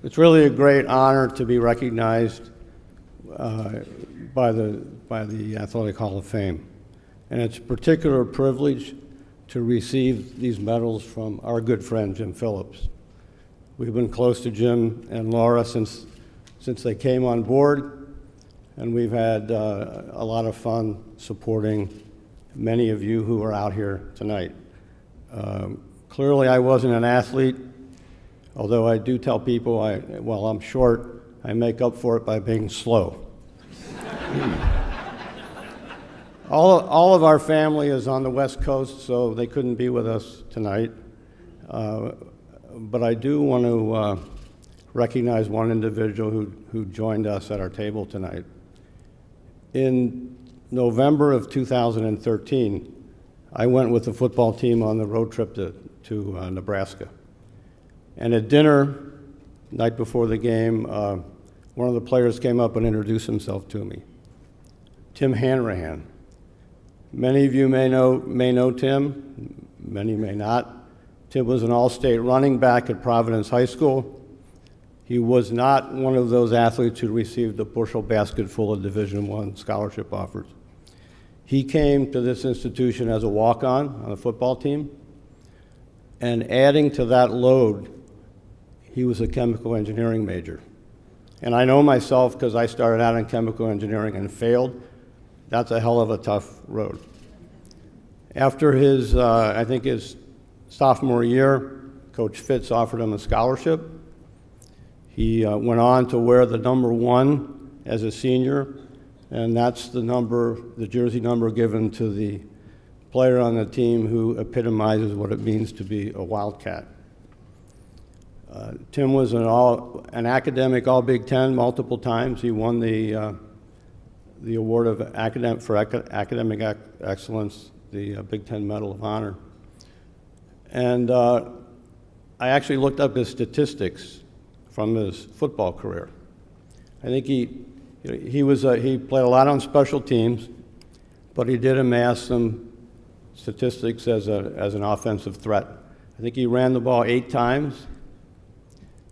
It's really a great honor to be recognized by the Athletic Hall of Fame. And it's a particular privilege to receive these medals from our good friend, Jim Phillips. We've been close to Jim and Laura since they came on board, and we've had a lot of fun supporting many of you who are out here tonight. Clearly, I wasn't an athlete, although I do tell people, while I'm short, I make up for it by being slow. All of our family is on the West Coast, so they couldn't be with us tonight. But I do want to recognize one individual who joined us at our table tonight. In November of 2013, I went with the football team on the road trip to Nebraska. And at dinner, night before the game, one of the players came up and introduced himself to me. Tim Hanrahan. Many of you may know Tim, many may not. Tim was an all-state running back at Providence High School. He was not one of those athletes who received a bushel basket full of Division I scholarship offers. He came to this institution as a walk-on the football team, and adding to that load, he was a chemical engineering major. And I know myself, because I started out in chemical engineering and failed. That's a hell of a tough road. After his, I think his sophomore year, Coach Fitz offered him a scholarship. He went on to wear the number 1 as a senior, and that's the jersey number given to the player on the team who epitomizes what it means to be a Wildcat. Tim was an academic All-Big Ten multiple times. He won the award of academic excellence, the Big Ten Medal of Honor. And I actually looked up his statistics from his football career. I think he played a lot on special teams, but he did amass some statistics as an offensive threat. I think he ran the ball 8 times.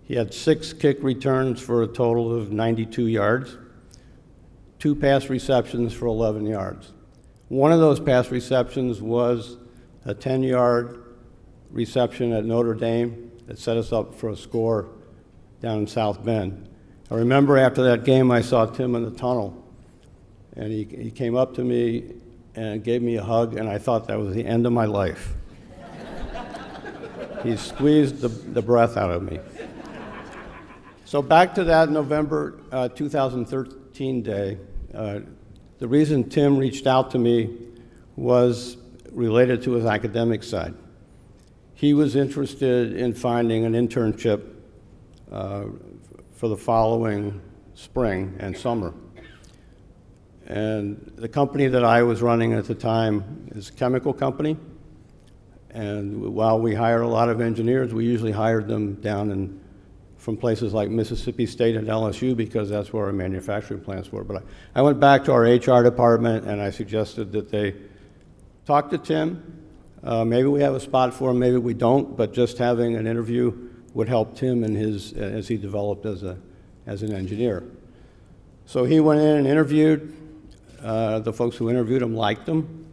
He had 6 kick returns for a total of 92 yards, 2 pass receptions for 11 yards. One of those pass receptions was a 10-yard reception at Notre Dame that set us up for a score down in South Bend. I remember after that game I saw Tim in the tunnel, and he came up to me and gave me a hug, and I thought that was the end of my life. He squeezed the breath out of me. So back to that November 2013 day, the reason Tim reached out to me was related to his academic side. He was interested in finding an internship for the following spring and summer. And the company that I was running at the time is a chemical company. And while we hired a lot of engineers, we usually hired them down from places like Mississippi State and LSU because that's where our manufacturing plants were. But I went back to our HR department and I suggested that they talk to Tim. Maybe we have a spot for him, maybe we don't, but just having an interview would help Tim in as he developed as an engineer. So he went in and interviewed. The folks who interviewed him liked him.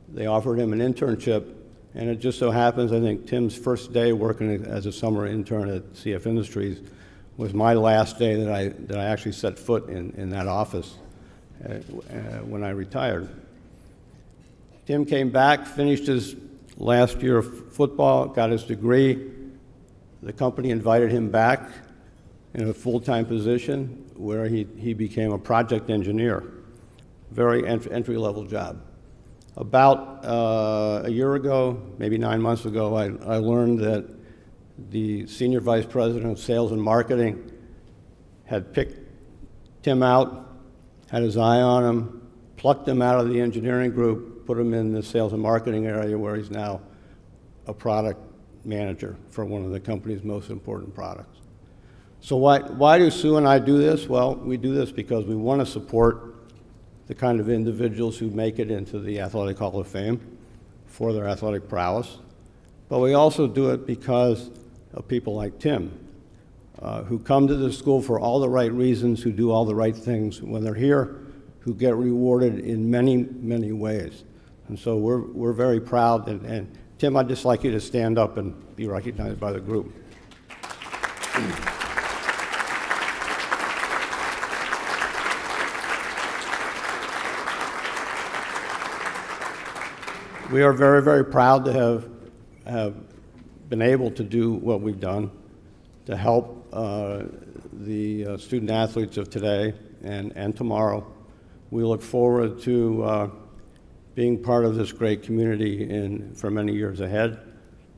They offered him an internship. And it just so happens, I think Tim's first day working as a summer intern at CF Industries was my last day that I actually set foot in that office when I retired. Tim came back, finished his last year of football, got his degree. The company invited him back in a full-time position where he became a project engineer, very entry-level job. About a year ago, maybe 9 months ago, I learned that the senior vice president of sales and marketing had picked Tim out, had his eye on him, plucked him out of the engineering group, put him in the sales and marketing area where he's now a product manager for one of the company's most important products. So why do Sue and I do this? Well, we do this because we want to support the kind of individuals who make it into the Athletic Hall of Fame for their athletic prowess. But we also do it because of people like Tim, who come to the school for all the right reasons, who do all the right things when they're here, who get rewarded in many, many ways. And so we're very proud. And Tim, I'd just like you to stand up and be recognized by the group. We are very, very proud to have been able to do what we've done to help the student athletes of today and tomorrow. We look forward to being part of this great community for many years ahead.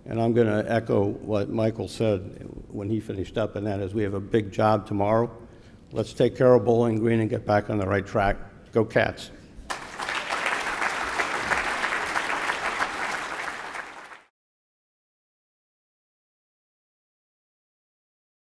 And I'm going to echo what Michael said when he finished up, and that is we have a big job tomorrow. Let's take care of Bowling Green and get back on the right track. Go Cats.